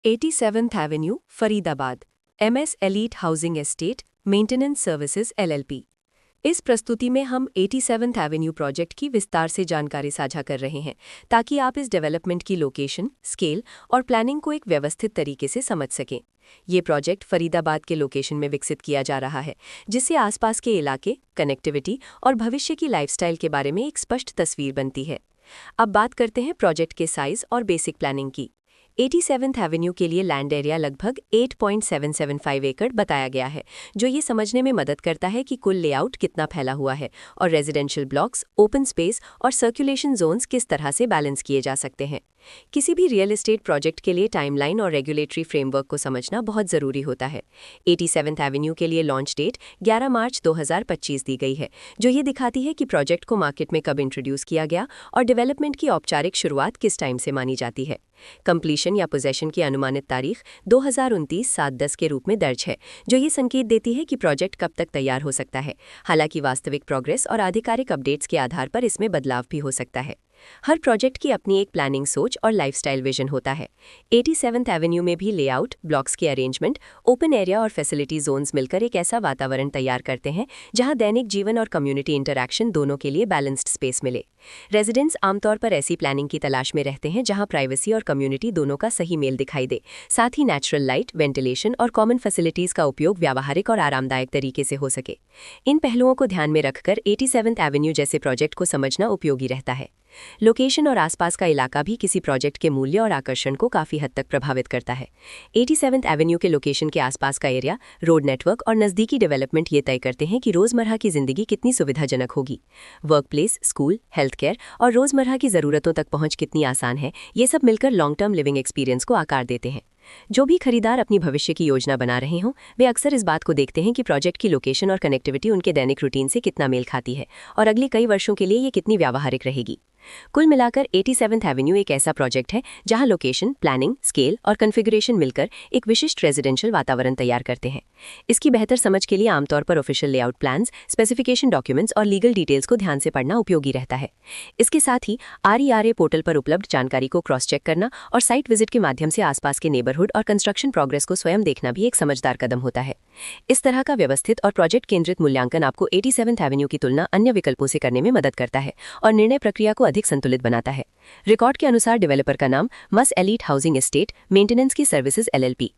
87th Avenue, Faridabad, MS elite housing estate maintenance services LLP। इस प्रस्तुति में हम 87th एवेन्यू प्रोजेक्ट की विस्तार से जानकारी साझा कर रहे हैं ताकि आप इस डेवलपमेंट की लोकेशन, स्केल और प्लानिंग को एक व्यवस्थित तरीके से समझ सकें। ये प्रोजेक्ट फरीदाबाद के लोकेशन में विकसित किया जा रहा है, जिससे आसपास के इलाके, कनेक्टिविटी और भविष्य की लाइफस्टाइल के बारे में एक स्पष्ट तस्वीर बनती है। अब बात करते हैं प्रोजेक्ट के साइज और बेसिक प्लानिंग की। 87th एवेन्यू के लिए लैंड एरिया लगभग 8.775 एकड़ बताया गया है, जो ये समझने में मदद करता है कि कुल लेआउट कितना फैला हुआ है और रेजिडेंशियल ब्लॉक्स, ओपन स्पेस और सर्कुलेशन जोन्स किस तरह से बैलेंस किए जा सकते हैं। किसी भी रियल एस्टेट प्रोजेक्ट के लिए टाइमलाइन और रेगुलेटरी फ्रेमवर्क को समझना बहुत ज़रूरी होता है। 87th एवेन्यू के लिए लॉन्च डेट 11 मार्च 2025 दी गई है, जो ये दिखाती है कि प्रोजेक्ट को मार्केट में कब इंट्रोड्यूस किया गया और डेवलपमेंट की औपचारिक शुरुआत किस टाइम से मानी जाती है। कंप्लीशन या पोजेशन की अनुमानित तारीख 2029-7-10 के रूप में दर्ज है, जो ये संकेत देती है कि प्रोजेक्ट कब तक तैयार हो सकता है। हालांकि वास्तविक प्रोग्रेस और आधिकारिक अपडेट्स के आधार पर इसमें बदलाव भी हो सकता है। हर प्रोजेक्ट की अपनी एक प्लानिंग सोच और लाइफस्टाइल विजन होता है। 87th एवेन्यू में भी लेआउट, ब्लॉक्स के अरेंजमेंट, ओपन एरिया और फैसिलिटी जोन्स मिलकर एक ऐसा वातावरण तैयार करते हैं जहां दैनिक जीवन और कम्युनिटी इंटरैक्शन दोनों के लिए बैलेंस्ड स्पेस मिले। रेजिडेंट्स आमतौर पर ऐसी प्लानिंग की तलाश में रहते हैं जहां प्राइवेसी और कम्युनिटी दोनों का सही मेल दिखाई दे, साथ ही नेचुरल लाइट, वेंटिलेशन और कॉमन फैसिलिटीज का उपयोग व्यावहारिक और आरामदायक तरीके से हो सके। इन पहलुओं को ध्यान में रखकर 87th एवेन्यू जैसे प्रोजेक्ट को समझना उपयोगी रहता है। लोकेशन और आसपास का इलाका भी किसी प्रोजेक्ट के मूल्य और आकर्षण को काफी हद तक प्रभावित करता है। 87th एवेन्यू के लोकेशन के आसपास का एरिया, रोड नेटवर्क और नज़दीकी डेवलपमेंट ये तय करते हैं कि रोजमर्रा की जिंदगी कितनी सुविधाजनक होगी। Work place, school, health care और रोजमर्रा की ज़रूरतों तक पहुंच कितनी आसान है, ये सब मिलकर लॉन्ग टर्म लिविंग एक्सपीरियंस को आकार देते हैं। जो भी खरीदार अपनी भविष्य की योजना बना रहे हों, वे अक्सर इस बात को देखते हैं कि प्रोजेक्ट की लोकेशन और कनेक्टिविटी उनके दैनिक रूटीन से कितना मेल खाती है और अगले कई वर्षों के लिए ये कितनी व्यावहारिक रहेगी। कुल मिलाकर 87th एवेन्यू एक ऐसा प्रोजेक्ट है जहां लोकेशन, प्लानिंग, स्केल और कॉन्फ़िगरेशन मिलकर एक विशिष्ट रेजिडेंशियल वातावरण तैयार करते हैं। इसकी बेहतर समझ के लिए आमतौर पर official layout plans, specification documents और लीगल डिटेल्स को ध्यान से पढ़ना उपयोगी रहता है। इसके साथ ही RERA पोर्टल पर उपलब्ध जानकारी को क्रॉस चेक करना और साइट विजिट के माध्यम से आसपास के नेबरहुड और कंस्ट्रक्शन प्रोग्रेस को स्वयं देखना भी एक समझदार कदम होता है। इस तरह का व्यवस्थित और प्रोजेक्ट केंद्रित मूल्यांकन आपको 87th एवेन्यू की तुलना अन्य विकल्पों से करने में मदद करता है और निर्णय प्रक्रिया को अधिक संतुलित बनाता है। रिकॉर्ड के अनुसार डेवलपर का नाम MS elite housing estate maintenance की सर्विसेज LLP